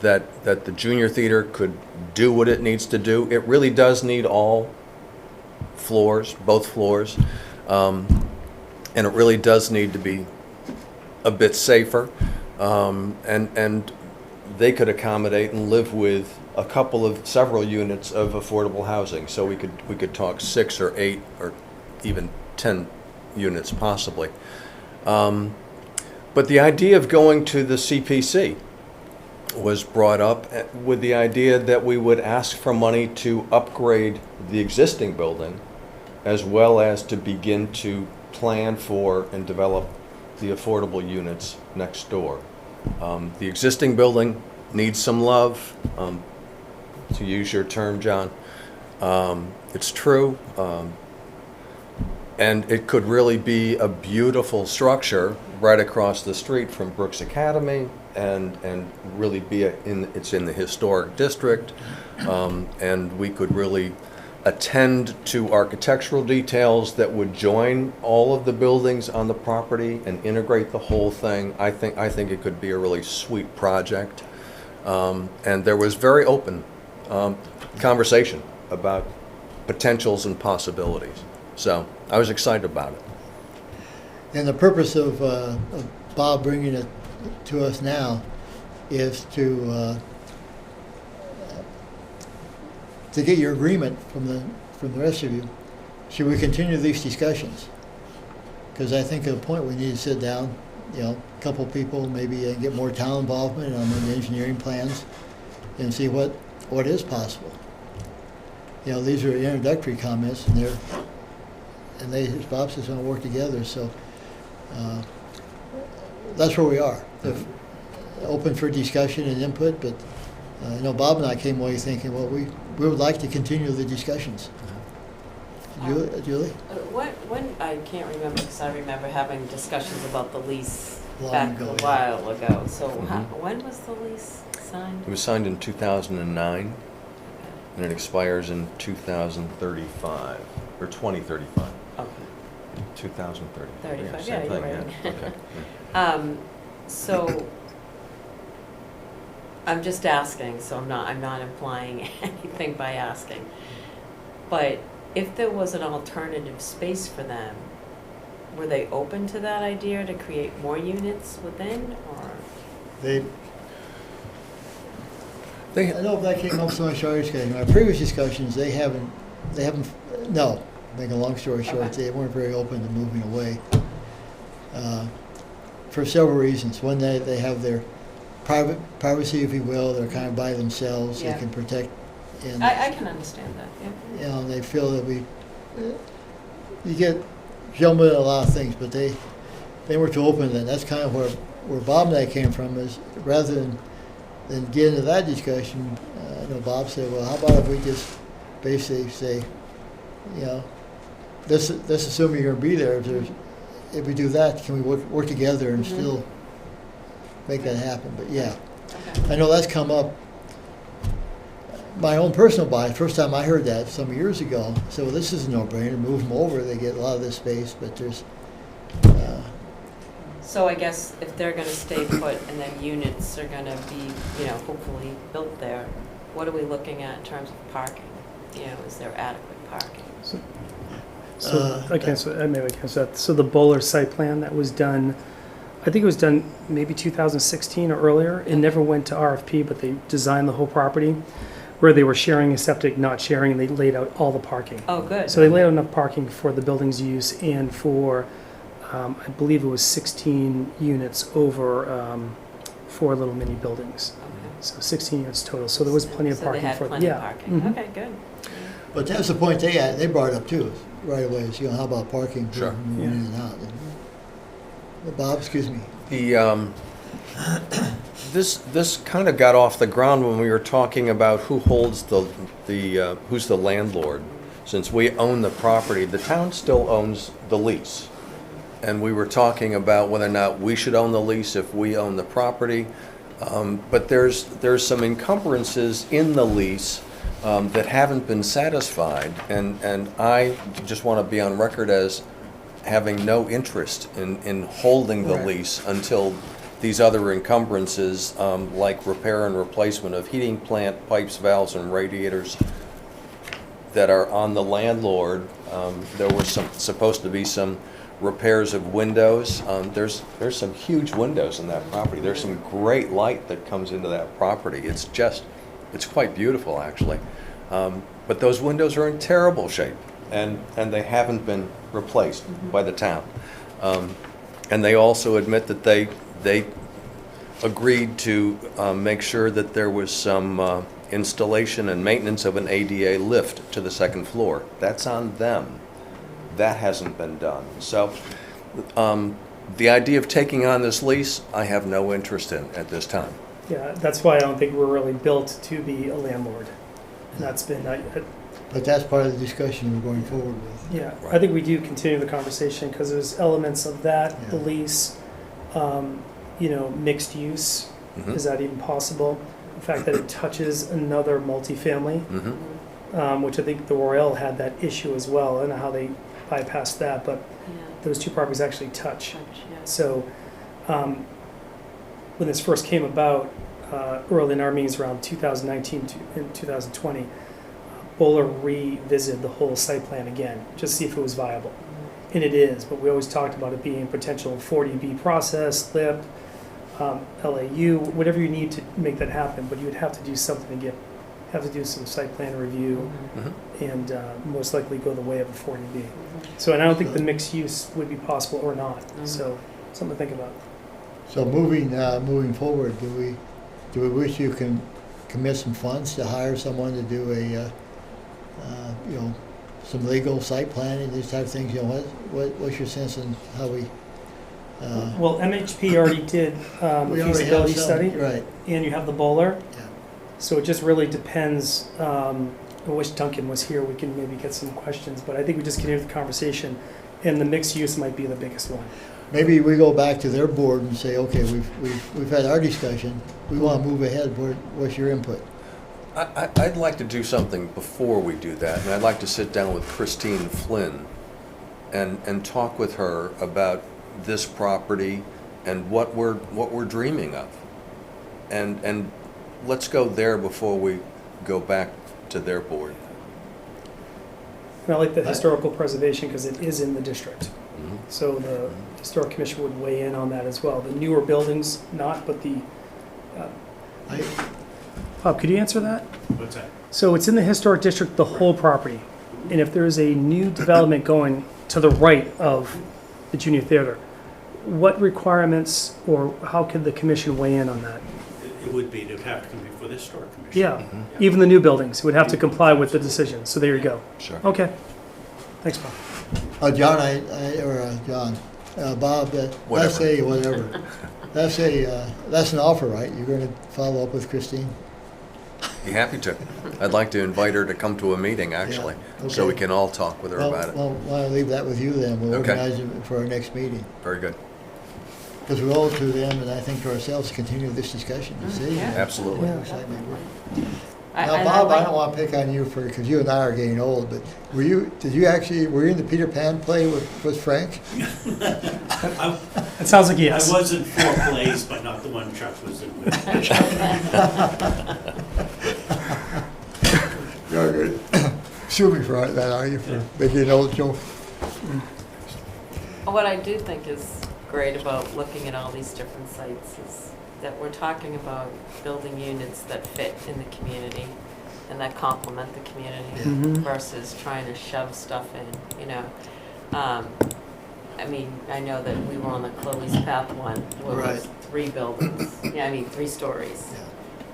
That the junior theater could do what it needs to do. It really does need all floors, both floors, and it really does need to be a bit safer, and they could accommodate and live with several units of affordable housing. So we could talk 6 or 8 or even 10 units possibly. But the idea of going to the CPC was brought up with the idea that we would ask for money to upgrade the existing building, as well as to begin to plan for and develop the affordable units next door. The existing building needs some love, to use your term, John. It's true. And it could really be a beautiful structure right across the street from Brooks Academy, and really be it's in the historic district, and we could really attend to architectural details that would join all of the buildings on the property and integrate the whole thing. I think it could be a really sweet project, and there was very open conversation about potentials and possibilities. So I was excited about it. And the purpose of Bob bringing it to us now is to get your agreement from the rest of you. Should we continue these discussions? Because I think at a point we need to sit down, a couple people, maybe get more town involvement on the engineering plans and see what is possible. These are introductory comments, and they, as Bob says, going to work together. So that's where we are. Open for discussion and input, but Bob and I came away thinking, well, we would like to continue the discussions. Julie? When I can't remember, because I remember having discussions about the lease Long back ago, a yeah. while ago. So when was the lease signed? It was signed in 2009, and it expires in 2035, or 2035. Okay. 2030. 35, Same yeah, you're thing, right. Okay. Yeah. So I'm just asking, so I'm not implying anything by asking. But if there was an alternative space for them, were they open to that idea to create more units within, or? I know if that came up so much in our previous discussions, they haven't, no, make a long story short, Okay. they weren't very open to moving away. For several reasons. One, they have their privacy, if you will, they're kind of by themselves, Yeah. they can protect. And, I can understand that, yeah. and they feel that you get gentlemen in a lot of things, but they were too open to that. That's kind of where Bob and I came from, is rather than get into that discussion, Bob said, well, how about if we just basically say, let's assume you're going to be there. If we do that, can we work together and still make that happen? But yeah, Okay. I know that's come up. My own personal bias, first time I heard that some years ago, I said, well, this is a no-brainer. Move them over, they get a lot of this space, but there's So I guess if they're gonna stay put and then units are gonna be, hopefully built there, what are we looking at in terms of parking? Is there adequate parking? So, okay, so maybe I can answer that. So the Bowler site plan that was done, I think it was done maybe 2016 or earlier. It never went to RFP, but they designed the whole property where they were sharing a septic, not sharing, and they laid out all the parking. Oh, good. So they laid out enough parking for the building's use and for, I believe it was 16 units over 4 little mini buildings. Okay. So 16 units total. So there was plenty of So parking they had for plenty of yeah. parking. Mhm. Okay, good. But that's the point they brought up too, right away, is, how about parking? for Sure. moving in and out? Bob, excuse me. The, this kind of got off the ground when we were talking about who holds who's the landlord. Since we own the property, the town still owns the lease. And we were talking about whether or not we should own the lease if we own the property. But there's some encumbrances in the lease that haven't been satisfied. And I just want to be on record as having no interest in holding the Right. lease until these other encumbrances, like repair and replacement of heating plant pipes, valves, and radiators that are on the landlord. There were supposed to be some repairs of windows. There's some huge windows in that property. There's some great light that comes into that property. It's quite beautiful, actually. But those windows are in terrible shape, and they haven't been replaced by the town. And they also admit that they agreed to make sure that there was some installation and maintenance of an ADA lift to the second floor. That's on them. That hasn't been done. So the idea of taking on this lease, I have no interest in at this time. Yeah, that's why I don't think we're really built to be a landlord. And that's been, But that's part of the discussion we're going forward with. yeah, I think we do continue the conversation because there's elements of that, the Yeah. lease, mixed use. Mhm. Is that even possible? The fact that it touches another multifamily, Mhm. which I think the Royale had that issue as well. I don't know how they bypassed that, but Yeah. those two properties actually touch. Yeah. So when this first came about, early in our meetings around 2019 and 2020, Bowler revisited the whole site plan again, just to see if it was viable. And it is, but we always talked about it being a potential 40B process, LIP, LAU, whatever you need to make that happen, but you would have to do something to have to do some site plan review Mhm. and most likely go the way of a 40B. So, and I don't think the mixed use would be possible or not, so something to think about. So moving forward, do we wish you can commit some funds to hire someone to do some legal site planning, these type of things? What's your sense in how we? Well, MHP already did a We already have feasibility some, study, right? and you have the bowler. Yeah. So it just really depends. I wish Duncan was here. We can maybe get some questions, but I think we just continue the conversation, and the mixed use might be the biggest one. Maybe we go back to their board and say, okay, we've had our discussion. We want to move ahead. What's your input? I'd like to do something before we do that, and I'd like to sit down with Christine Flynn and talk with her about this property and what we're dreaming of. And let's go there before we go back to their board. And I like the historical preservation because it is in the district. Mhm. So the historic commission would weigh in on that as well. The newer buildings, not, but the. Bob, could you answer that? What's that? So it's in the historic district, the whole property. And if there's a new development going to the right of the junior theater, what requirements or how could the commission weigh in on that? It would be, to have to come before the historic commission. Yeah, even the new buildings would have to comply with the decision. So there you go. Sure. Okay. Thanks, Bob. Bob, let's say whatever. That's an offer, right? You're going to follow up with Christine? Be happy to. I'd like to invite her to come to a meeting, actually, Yeah, so we okay. can all talk with her about it. Well, I'll leave that with you then. We'll Okay. organize it for our next meeting. Very good. Because we owe it to them, and I think to ourselves, to continue this discussion, to see. Yeah. Absolutely. Yeah. Looks like maybe Now, Bob, I don't want to pick on you because you and I are getting old, but were you in the Peter Pan play with Frank? I It sounds like I yes. was in 4 plays, but not the one Chuck was in with. You're good. Sue me for that, are you, for making an old joke? What I do think is great about looking at all these different sites is that we're talking about building units that fit in the community and that complement the community versus trying to shove stuff in, you know. I mean, I know that we were on the Chloe's Path one, where it was 3 buildings, 3 stories. Yeah.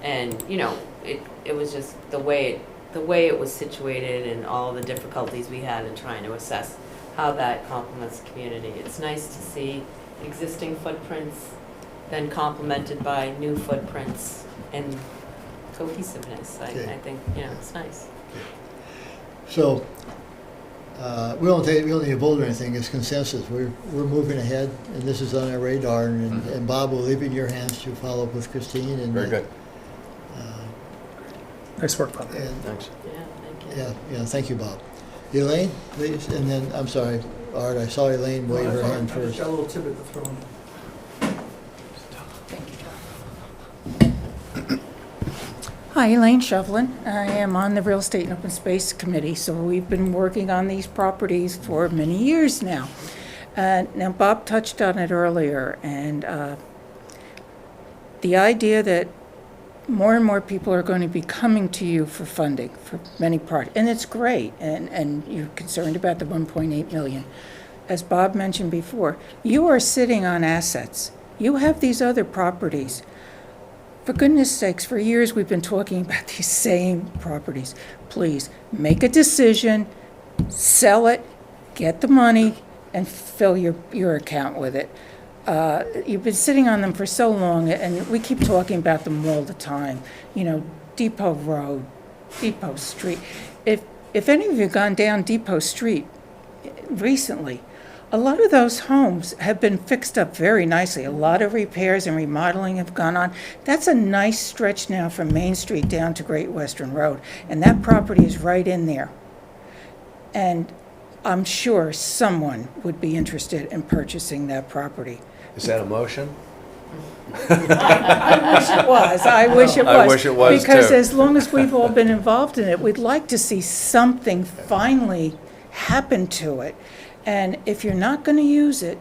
And, you know, it was just the way it was situated and all the difficulties we had in trying to assess how that complements the community. It's nice to see existing footprints then complemented by new footprints and cohesiveness. Okay. I think, you know, it's nice. So, we don't need a vote or anything, it's consensus. We're moving ahead, and this is on our radar, and Bob, we'll leave it in your hands to follow up with Christine. And Very good. Nice work, Bob. And, Thanks. Yeah, thank you. yeah, thank you, Bob. Elaine, please, and then, I'm sorry, Art, I saw Elaine wave her hand first. Got a little tidbit to throw in. Hi, Elaine Shovlin. I am on the Real Estate and Open Space Committee, so we've been working on these properties for many years now. Now, Bob touched on it earlier, and the idea that more and more people are going to be coming to you for funding for many projects, and it's great, and you're concerned about the 1.8 million. As Bob mentioned before, you are sitting on assets. You have these other properties. For goodness sakes, for years we've been talking about these same properties. Please, make a decision, sell it, get the money, and fill your account with it. You've been sitting on them for so long, and we keep talking about them all the time. You know, Depot Road, Depot Street. If any of you have gone down Depot Street recently, a lot of those homes have been fixed up very nicely. A lot of repairs and remodeling have gone on. That's a nice stretch now from Main Street down to Great Western Road, and that property is right in there. And I'm sure someone would be interested in purchasing that property. Is that a motion? I wish it was. I wish it was. I wish it was, Because too. as long as we've all been involved in it, we'd like to see something finally happen to it. And if you're not going to use it,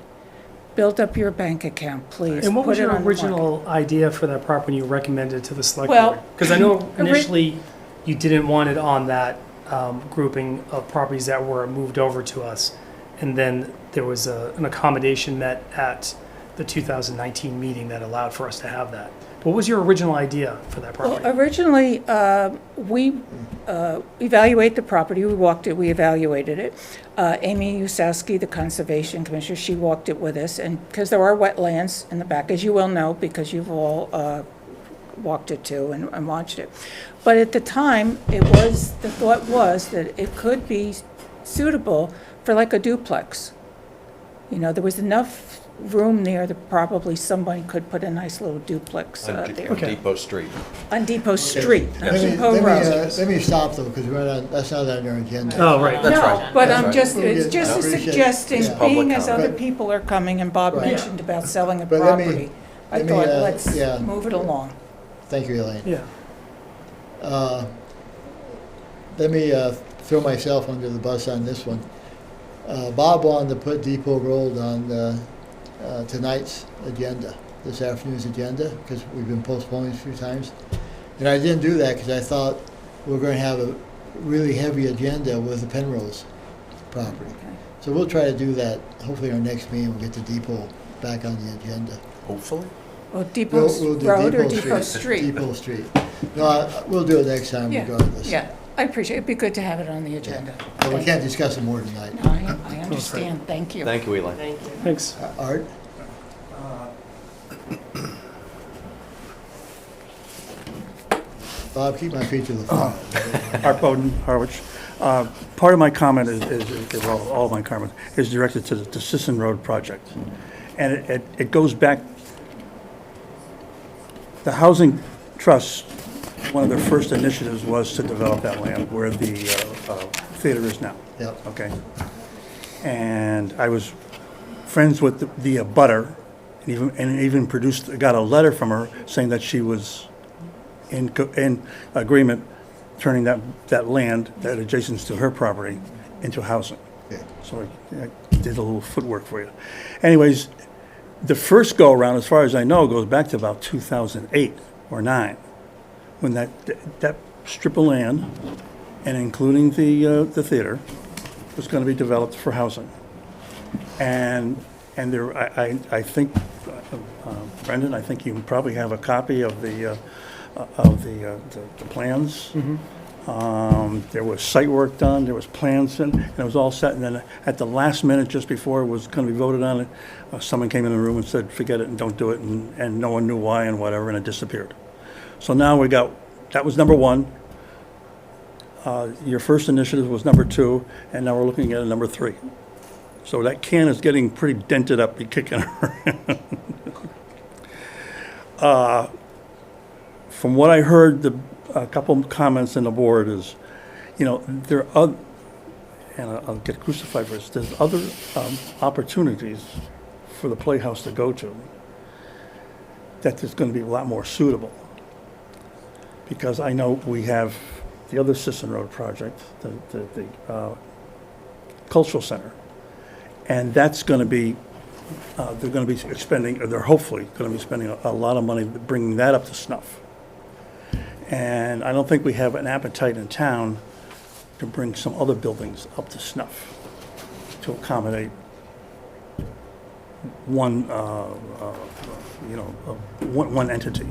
build up your bank account, please. And what was Put it your on the market. original idea for that property you recommended to the select Well, board? Because I know initially you didn't want it on that grouping of properties that were moved over to us. And then there was an accommodation met at the 2019 meeting that allowed for us to have that. What was your original idea for that property? Well, originally, we evaluate the property. We walked it. We evaluated it. Amy Usowski, the Conservation Commissioner, she walked it with us. And because there are wetlands in the back, as you well know, because you've all walked it too and watched it. But at the time, the thought was that it could be suitable for like a duplex. You know, there was enough room there that probably somebody could put a nice little duplex there. On Depot Street. On Depot Street, not Yes. Depot Road. Let me stop though, because that's not on our agenda. Oh, right. That's No, right. but That's I'm right. just, it's Yeah. just a Appreciate it. suggesting, Yeah. Public being as other comment. people are coming, and Bob Right. mentioned about selling a But let me- property. I let me, thought, yeah. let's move it along. Thank you, Elaine. Yeah. Let me throw myself under the bus on this one. Bob wanted to put Depot Road on tonight's agenda, this afternoon's agenda, because we've been postponing a few times. And I didn't do that because I thought we were going to have a really heavy agenda with the Penrose property. So we'll try to do that. Hopefully our next meeting we'll get the Depot back on the agenda. Hopefully. Well, Depot We'll do Road or Depot Street? Depot Street. No, we'll do it next time Yeah, regardless. Yeah, I appreciate it. It'd be good to have it on the agenda. But we can't discuss it more tonight. No, I understand. Thank you. Thank you, Eli. Thank you. Thanks. Art? Bob, keep my feet to the fire. Art Bowden, Harwich. Part of my comment well, all of my comment is directed to the Sisson Road project. And it goes back, the Housing Trust one of their first initiatives was to develop that land where the theater is now. Yep. Okay. And I was friends with the abutter, and even got a letter from her saying that she was in agreement turning that land that adjacent to her property into housing. Okay. So I did a little footwork for you. Anyways, the first go-around, as far as I know, goes back to about 2008 or 9, when that strip of land, and including the theater, was going to be developed for housing. And there, I think, Brendan, I think you probably have a copy of the plans. There was site work done, there was plans, and it was all set, and then at the last minute, just before it was going to be voted on, someone came in the room and said, forget it and don't do it, and no one knew why and whatever, and it disappeared. So now that was number 1. Your first initiative was number 2, and now we're looking at a number 3. So that can is getting pretty dented up, be kicking around. From what I heard, a couple of comments in the board is, there are other, and I'll get crucified for this, there's other opportunities for the Playhouse to go to that is going to be a lot more suitable. Because I know we have the other Sisson Road project, the Cultural Center, and that's going to be, they're going to be expending, or they're hopefully going to be spending a lot of money bringing that up to snuff. And I don't think we have an appetite in town to bring some other buildings up to snuff to accommodate one, one entity.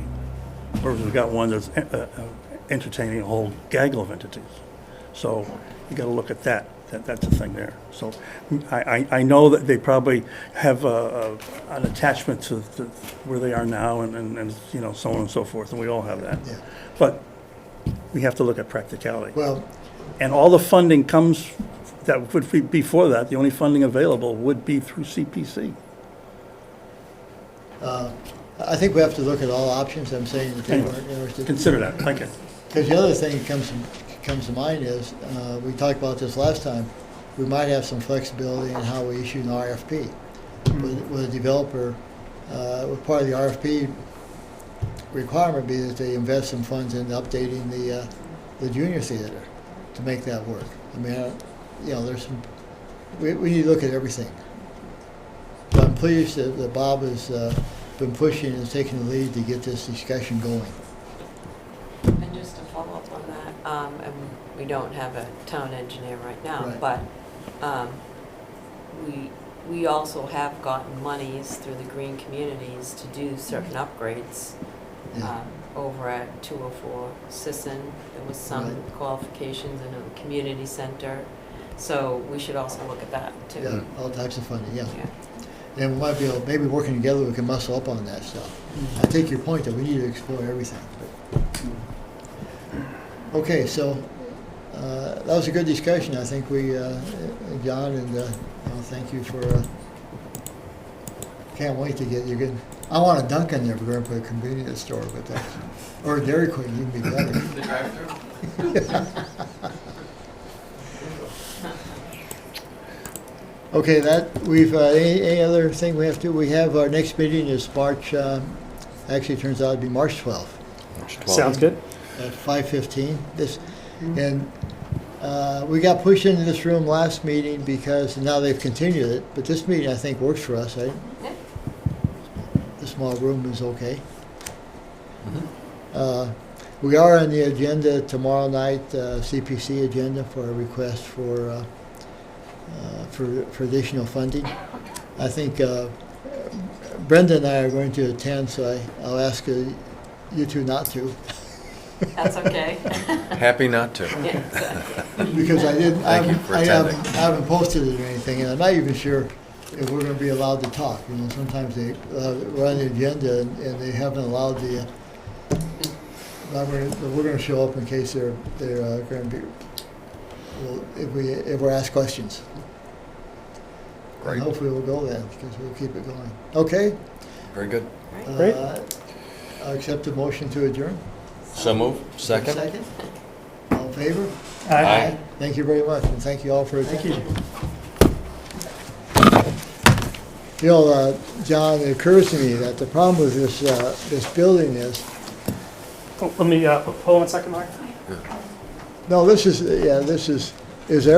Whereas we've got one that's entertaining a whole gaggle of entities. So you got to look at that. That's the thing there. So I know that they probably have an attachment to where they are now and so on and so forth, and we all have that. Yeah. But we have to look at practicality. Well, And all the funding comes, that would be, before that, the only funding available would be through CPC. I think we have to look at all options. I'm saying that people aren't Anyway, interested. consider that, thank you. Because the other thing that comes to mind is, we talked about this last time, we might have some flexibility in how we issue an RFP. With a developer, with part of the RFP requirement be that they invest some funds in updating the junior theater to make that work. I mean, there's some, we need to look at everything. But I'm pleased that Bob has been pushing and taking the lead to get this discussion going. And just to follow up on that, and we don't have a town engineer right now, Right. but we also have gotten monies through the green communities to do certain upgrades. Yeah. Over at 204 Sisson, there was some Right. qualifications in a community center, so we should also look at that too. Yeah, all types of funding, yeah. Yeah. And we might be able, maybe working together, we can muscle up on that stuff. I take your point that we need to explore everything. Okay, so that was a good discussion. I think we, John, and thank you for. Can't wait to get you good. I want a Dunkin' there. We're going to put a convenience store, but that's, or a Dairy Queen, even be better. The drive-through? Okay, that we've any other thing we have to do? We have our next meeting is March. Actually, it turns out to be March 12th. March 12th. Sounds good. At 5:15. And we got pushed into this room last meeting because now they've continued it. But this meeting I think works for us, right? Yeah. The small room is okay. We are on the agenda tomorrow night, CPC agenda for a request for additional funding. I think Brenda and I are going to attend, so I'll ask you two not to. That's okay. Happy not to. Yeah, exactly. Because I didn't, Thank you for I attending. haven't posted it or anything, and I'm not even sure if we're gonna be allowed to talk. Sometimes they run the agenda and they haven't allowed the, we're gonna show up in case they're gonna be, well, if we're asked questions. Great. And hopefully we'll go then, because we'll keep it going. Okay? Very good. Great. I'll accept the motion to adjourn. So move. Second? Second? All in favor? Aye. Thank you very much, and thank you all for attending. You know, John, it occurs to me that the problem with this building is, Oh, let me, hold on 1 second, Mark. no, this is